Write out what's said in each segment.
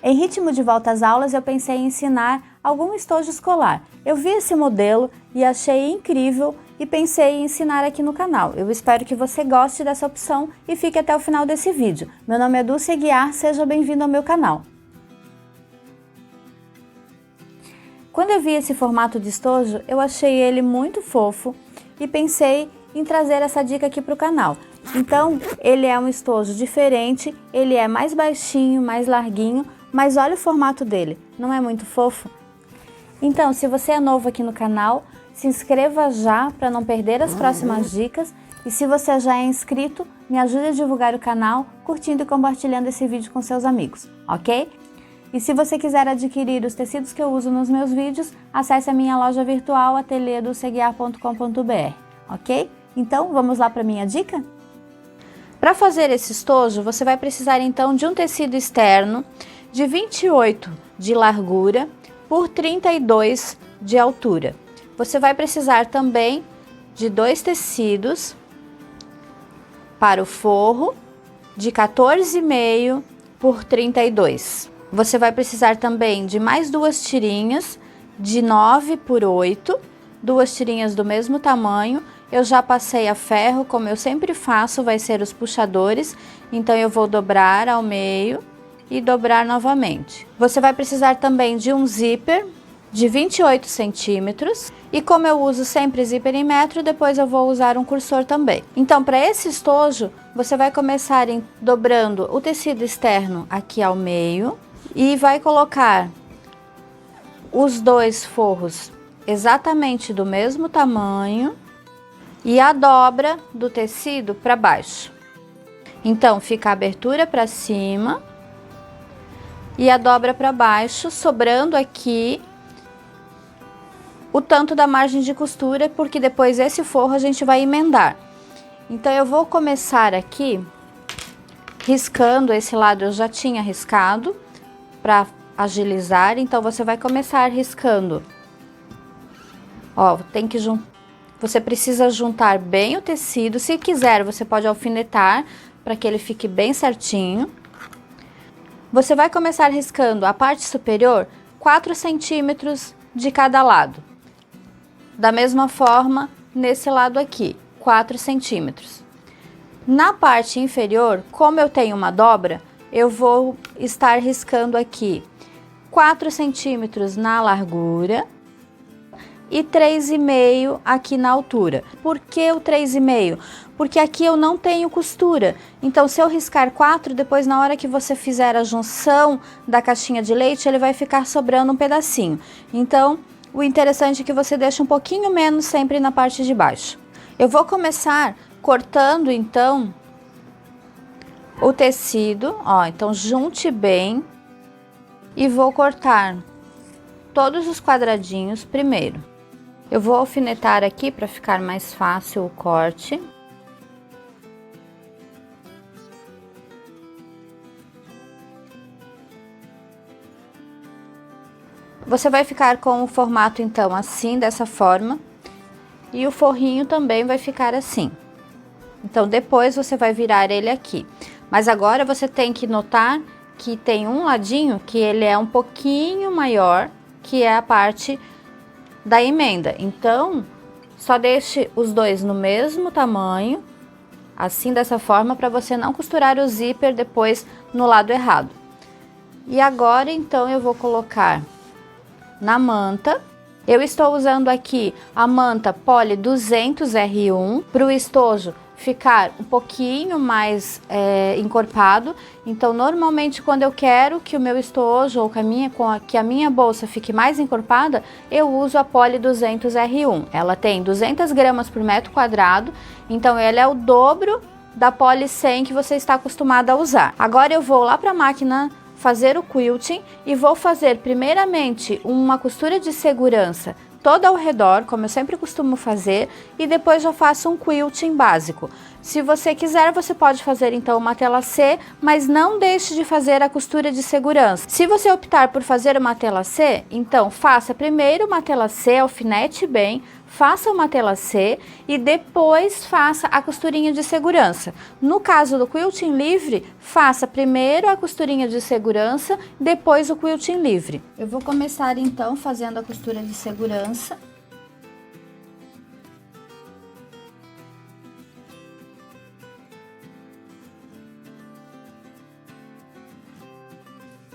Em ritmo de volta às aulas, eu pensei em ensinar algum estojo escolar. Eu vi esse modelo e achei incrível e pensei em ensinar aqui no canal. Eu espero que você goste dessa opção e fique até o final desse vídeo. Meu nome é Dulce Aguiar, seja bem-vindo ao meu canal. Quando eu vi esse formato de estojo, eu achei ele muito fofo e pensei em trazer essa dica aqui para o canal. Então, ele é um estojo diferente, ele é mais baixinho, mais larguinho, mas olha o formato dele, não é muito fofo? Então, se você é novo aqui no canal, se inscreva já para não perder as próximas dicas. E se você já é inscrito, me ajude a divulgar o canal, curtindo e compartilhando esse vídeo com seus amigos, ok? E se você quiser adquirir os tecidos que eu uso nos meus vídeos, acesse a minha loja virtual atelierdulceaguiar.com.br, ok? Então, vamos lá para a minha dica? Para fazer esse estojo, você vai precisar então de um tecido externo de 28 de largura por 32 de altura. Você vai precisar também de 2 tecidos para o forro de 14,5 por 32. Você vai precisar também de mais 2 tirinhas de 9 por 8, 2 tirinhas do mesmo tamanho. Eu já passei a ferro, como eu sempre faço, vai ser os puxadores, então eu vou dobrar ao meio e dobrar novamente. Você vai precisar também de um zíper de 28 centímetros e como eu uso sempre zíper em metro, depois eu vou usar um cursor também. Então, para esse estojo, você vai começar dobrando o tecido externo aqui ao meio e vai colocar os 2 forros exatamente do mesmo tamanho e a dobra do tecido para baixo. Então, fica a abertura para cima e a dobra para baixo, sobrando aqui o tanto da margem de costura, porque depois esse forro a gente vai emendar. Então, eu vou começar aqui riscando esse lado, eu já tinha riscado para agilizar, então você vai começar riscando. Ó, você precisa juntar bem o tecido, se quiser você pode alfinetar para que ele fique bem certinho. Você vai começar riscando a parte superior 4 centímetros de cada lado. Da mesma forma, nesse lado aqui, 4 centímetros. Na parte inferior, como eu tenho uma dobra, eu vou estar riscando aqui 4 centímetros na largura e 3,5 aqui na altura. Por que o 3,5? Porque aqui eu não tenho costura, então se eu riscar 4, depois na hora que você fizer a junção da caixinha de leite, ele vai ficar sobrando um pedacinho. Então, o interessante é que você deixe um pouquinho menos sempre na parte de baixo. Eu vou começar cortando então o tecido, ó, então junte bem e vou cortar todos os quadradinhos primeiro. Eu vou alfinetar aqui para ficar mais fácil o corte. Você vai ficar com o formato então assim, dessa forma, e o forrinho também vai ficar assim. Então depois você vai virar ele aqui. Mas agora você tem que notar que tem um ladinho que ele é um pouquinho maior, que é a parte da emenda. Então, só deixe os 2 no mesmo tamanho, assim dessa forma, para você não costurar o zíper depois no lado errado. E agora, então, eu vou colocar na manta. Eu estou usando aqui a manta Poly 200 R1 para o estojo ficar um pouquinho mais encorpado. Então, normalmente, quando eu quero que o meu estojo ou que a minha bolsa fique mais encorpada, eu uso a Poly 200 R1. Ela tem 200 gramas por metro quadrado, então ela é o dobro da Poly 100 que você está acostumado a usar. Agora eu vou lá para a máquina fazer o quilting e vou fazer primeiramente uma costura de segurança toda ao redor, como eu sempre costumo fazer, e depois já faço um quilting básico. Se você quiser, você pode fazer então uma tela C, mas não deixe de fazer a costura de segurança. Se você optar por fazer uma tela C, então faça primeiro uma tela C, alfinete bem, faça uma tela C e depois faça a costurinha de segurança. No caso do quilting livre, faça primeiro a costurinha de segurança, depois o quilting livre. Eu vou começar então fazendo a costura de segurança.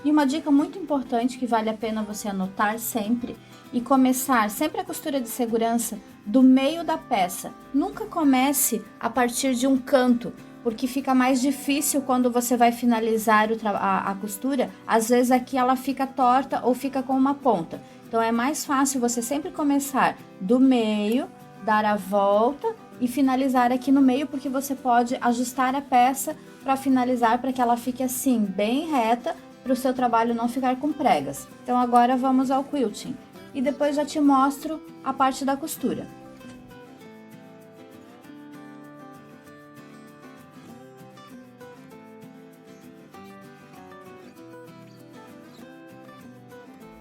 E uma dica muito importante que vale a pena você anotar sempre e começar sempre a costura de segurança do meio da peça. Nunca comece a partir de um canto, porque fica mais difícil quando você vai finalizar a costura. Às vezes aqui ela fica torta ou fica com uma ponta. Então é mais fácil você sempre começar do meio, dar a volta e finalizar aqui no meio, porque você pode ajustar a peça para finalizar, para que ela fique assim, bem reta, para o seu trabalho não ficar com pregas. Então agora vamos ao quilting e depois já te mostro a parte da costura.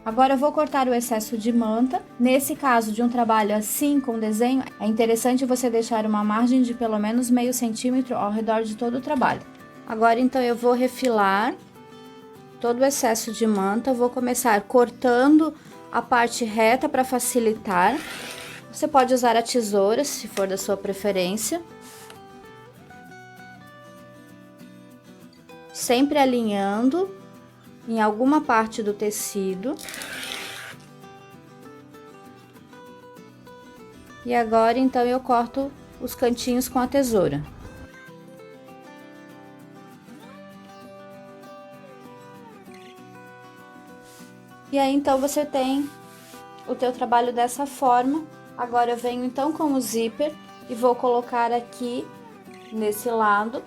Agora eu vou cortar o excesso de manta. Nesse caso de um trabalho assim com desenho, é interessante você deixar uma margem de pelo menos meio centímetro ao redor de todo o trabalho. Agora então eu vou refilar todo o excesso de manta, vou começar cortando a parte reta para facilitar. Você pode usar a tesoura, se for da sua preferência. Sempre alinhando em alguma parte do tecido. E agora, então, eu corto os cantinhos com a tesoura. E aí, então, você tem o teu trabalho dessa forma. Agora, eu venho, então, com o zíper e vou colocar aqui nesse lado.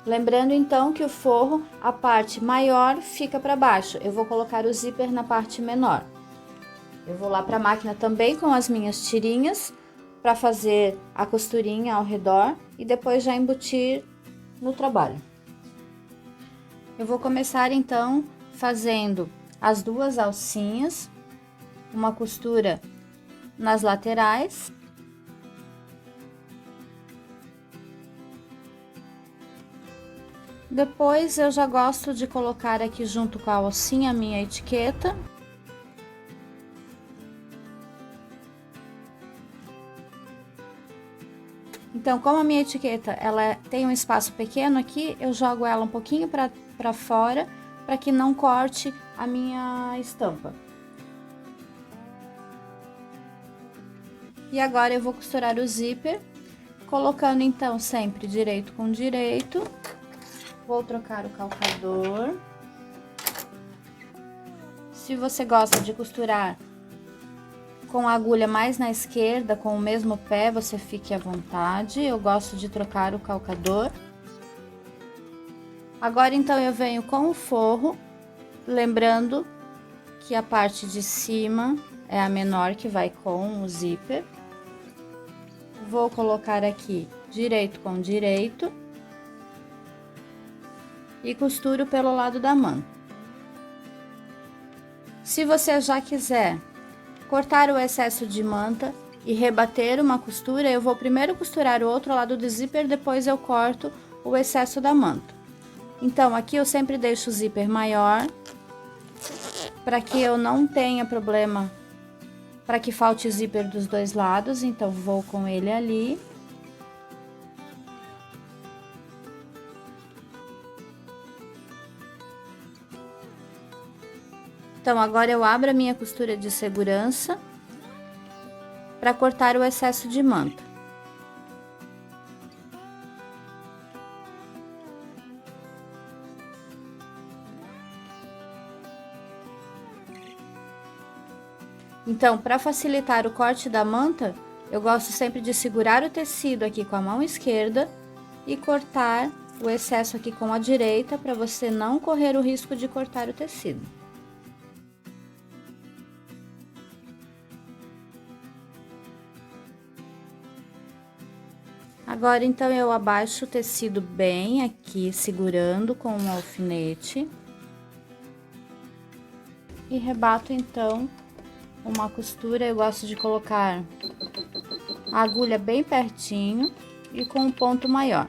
Lembrando, então, que o forro, a parte maior fica para baixo. Eu vou colocar o zíper na parte menor. Eu vou lá para a máquina também com as minhas tirinhas para fazer a costurinha ao redor e depois já embutir no trabalho. Eu vou começar, então, fazendo as duas alcinhas, uma costura nas laterais. Depois eu já gosto de colocar aqui junto com a alcinha a minha etiqueta. Então, como a minha etiqueta ela tem um espaço pequeno aqui, eu jogo ela um pouquinho para fora, para que não corte a minha estampa. E agora eu vou costurar o zíper, colocando então sempre direito com direito. Vou trocar o calcador. Se você gosta de costurar com a agulha mais na esquerda, com o mesmo pé, você fique à vontade. Eu gosto de trocar o calcador. Agora, então, eu venho com o forro, lembrando que a parte de cima é a menor que vai com o zíper. Vou colocar aqui direito com direito. E costuro pelo lado da manta. Se você já quiser cortar o excesso de manta e rebater uma costura, eu vou primeiro costurar o outro lado do zíper, depois eu corto o excesso da manta. Então, aqui eu sempre deixo o zíper maior, para que eu não tenha problema, para que falte zíper dos dois lados, então vou com ele ali. Então, agora eu abro a minha costura de segurança para cortar o excesso de manta. Então, para facilitar o corte da manta, eu gosto sempre de segurar o tecido aqui com a mão esquerda e cortar o excesso aqui com a direita, para você não correr o risco de cortar o tecido. Agora, então, eu abaixo o tecido bem aqui, segurando com um alfinete. E rebato, então, uma costura. Eu gosto de colocar a agulha bem pertinho e com um ponto maior.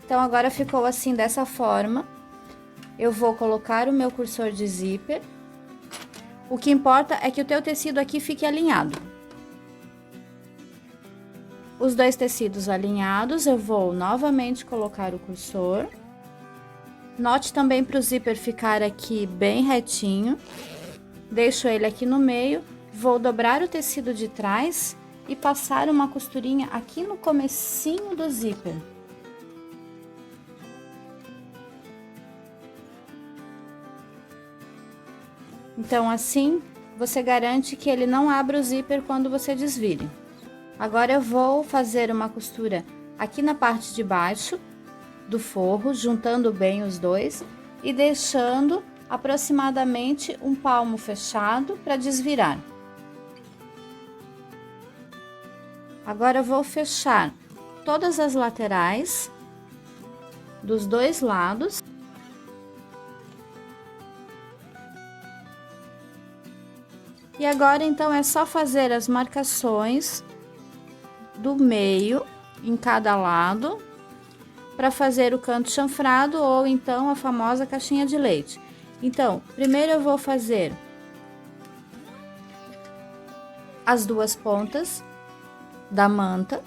Então, agora ficou assim, dessa forma. Eu vou colocar o meu cursor de zíper. O que importa é que o teu tecido aqui fique alinhado. Os dois tecidos alinhados, eu vou novamente colocar o cursor. Note também para o zíper ficar aqui bem retinho. Deixo ele aqui no meio, vou dobrar o tecido de trás e passar uma costurinha aqui no comecinho do zíper. Então, assim, você garante que ele não abra o zíper quando você desvire. Agora, eu vou fazer uma costura aqui na parte de baixo do forro, juntando bem os dois e deixando aproximadamente um palmo fechado para desvirar. Agora, eu vou fechar todas as laterais dos dois lados. E agora, então, é só fazer as marcações do meio em cada lado para fazer o canto chanfrado ou então a famosa caixinha de leite. Então, primeiro eu vou fazer as duas pontas da manta.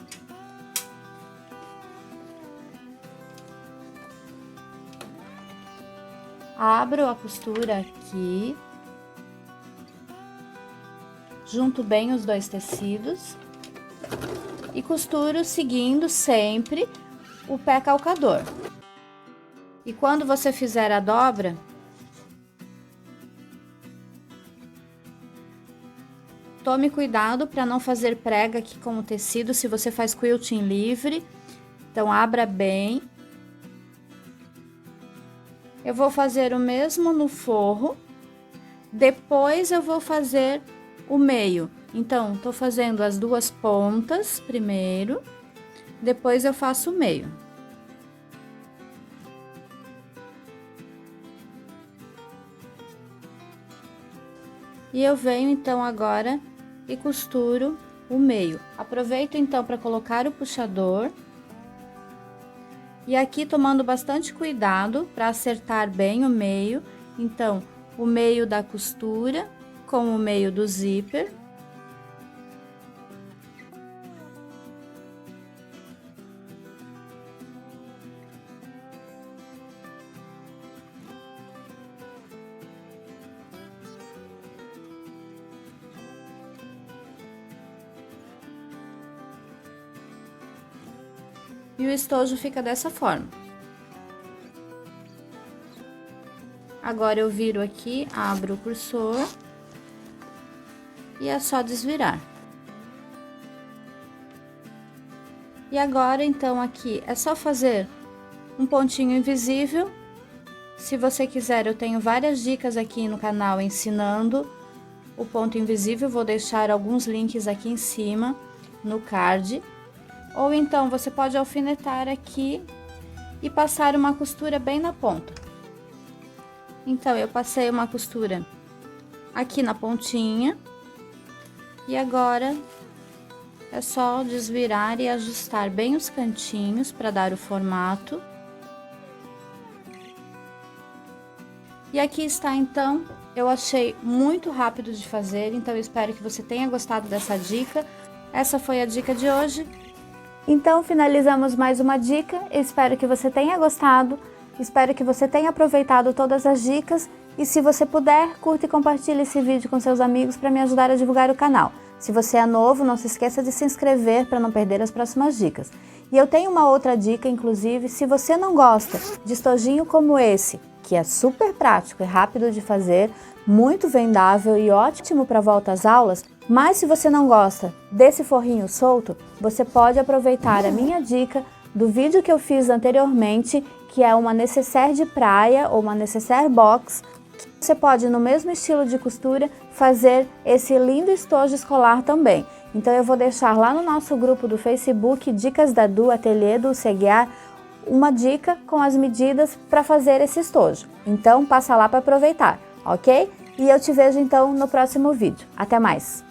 Abro a costura aqui. Junto bem os dois tecidos e costuro seguindo sempre o pé calcador. E quando você fizer a dobra, tome cuidado para não fazer prega aqui com o tecido se você faz quilting livre. Então, abra bem. Eu vou fazer o mesmo no forro, depois eu vou fazer o meio. Então, tô fazendo as duas pontas primeiro, depois eu faço o meio. E eu venho então agora e costuro o meio. Aproveito então para colocar o puxador. E aqui tomando bastante cuidado para acertar bem o meio. Então, o meio da costura com o meio do zíper. E o estojo fica dessa forma. Agora eu viro aqui, abro o cursor. E é só desvirar. E agora, então, aqui é só fazer um pontinho invisível. Se você quiser, eu tenho várias dicas aqui no canal ensinando o ponto invisível. Vou deixar alguns links aqui em cima, no card. Ou então, você pode alfinetar aqui e passar uma costura bem na ponta. Então, eu passei uma costura aqui na pontinha. E agora, é só desvirar e ajustar bem os cantinhos para dar o formato. E aqui está, então, eu achei muito rápido de fazer, então eu espero que você tenha gostado dessa dica. Essa foi a dica de hoje. Então, finalizamos mais uma dica, eu espero que você tenha gostado, espero que você tenha aproveitado todas as dicas. E se você puder, curta e compartilhe esse vídeo com seus amigos para me ajudar a divulgar o canal. Se você é novo, não se esqueça de se inscrever para não perder as próximas dicas. E eu tenho uma outra dica, inclusive, se você não gosta de estojinho como esse, que é super prático e rápido de fazer, muito vendável e ótimo para volta às aulas, mas se você não gosta desse forrinho solto, você pode aproveitar a minha dica do vídeo que eu fiz anteriormente, que é uma nécessaire de praia ou uma nécessaire box, Você pode, no mesmo estilo de costura, fazer esse lindo estojo escolar também. Então eu vou deixar lá no nosso grupo do Facebook, Dicas da Du, Ateliê do Ceguiar, uma dica com as medidas para fazer esse estojo. Então passa lá para aproveitar, ok? E eu te vejo então no próximo vídeo. Até mais!